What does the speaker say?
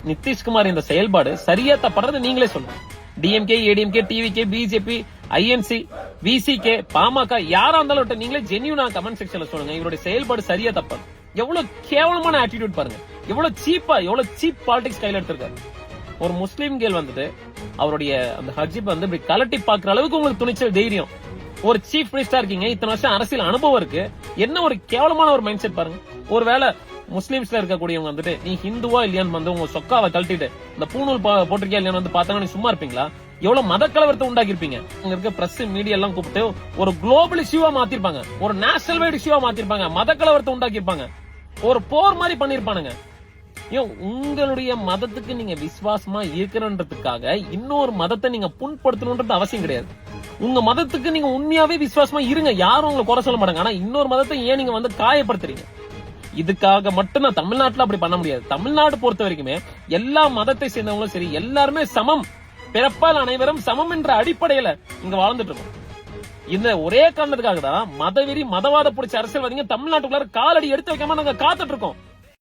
நிதிஷ்குமார் இந்த செயல்பாடு சரியா தப்படுறது நீங்களே சொல்லுங்க. DMK, ADMK, TVK, BJP, INC, VCK, PMK யாரா இருந்தாலும் நீங்களே ஜென்யூனா கமெண்ட் செக்ஷன்ல சொல்லுங்க. இவருடைய செயல்பாடு சரியா தப்பாது. எவ்வளவு கேவலமான ஆட்டிடியூட் பாருங்க. எவ்வளவு சீப்பா, எவ்வளவு சீப் பாலிடிக்ஸ் கையில எடுத்திருக்காரு. ஒரு முஸ்லீம் கேள் வந்துட்டு அவருடைய அந்த ஹஜ்ஜிப் வந்து இப்படி கலட்டி பாக்குற அளவுக்கு உங்களுக்கு துணிச்சல், தைரியம். ஒரு சீஃப் மினிஸ்டரா இருக்கீங்க, இத்தனை வருஷம் அரசியல் அனுபவம் இருக்கு. என்ன ஒரு கேவலமான ஒரு மைண்ட் செட் பாருங்க. ஒருவேளை முஸ்லீம்ஸ்ல இருக்கக்கூடியவங்க வந்துட்டு நீ ஹிந்துவா இல்லையான்னு வந்து உங்க சொக்காவை கழட்டிட்டு இந்த பூணூல் போட்டிருக்கியா இல்லையான்னு வந்து பார்த்தாங்க, நீ சும்மா இருப்பீங்களா? எவ்வளவு மத கலவரத்தை உண்டாக்கி இருப்பீங்க. அங்க இருக்க பிரஸ், மீடியா எல்லாம் கூப்பிட்டு ஒரு குளோபல் இஷ்யூவா மாத்திருப்பாங்க, ஒரு நேஷனல் வைட் இஷ்யூவா மாத்திருப்பாங்க, மத கலவரத்தை உண்டாக்கி இருப்பாங்க, ஒரு போர் மாதிரி பண்ணிருப்பானுங்க. உங்களுடைய மதத்துக்கு நீங்க விசுவாசமா இருக்கிறன்றதுக்காக இன்னொரு மதத்தை நீங்க புண்படுத்தணும்ன்றது அவசியம் கிடையாது. உங்க மதத்துக்கு நீங்க உண்மையாவே விசுவாசமா இருங்க, யாரும் உங்களை குறை சொல்ல மாட்டாங்க. ஆனா இன்னொரு மதத்தை ஏன் நீங்க வந்து காயப்படுத்துறீங்க? இதுக்காக மட்டும் நான் தமிழ்நாட்டுல அப்படி பண்ண முடியாது. தமிழ்நாடு பொறுத்த வரைக்குமே எல்லா மதத்தை சேர்ந்தவங்களும் சரி, எல்லாருமே சமம், பிறப்பால் அனைவரும் சமம் என்ற அடிப்படையில இங்க வாழ்ந்துட்டு இருக்கோம். இந்த ஒரே காரணத்துக்காக தான் மதவெறி, மதவாத பிடிச்ச அரசியல்வாதிங்க தமிழ்நாட்டுக்குள்ளார காலடி எடுத்து வைக்காம நாங்க காத்துட்டு இருக்கோம்.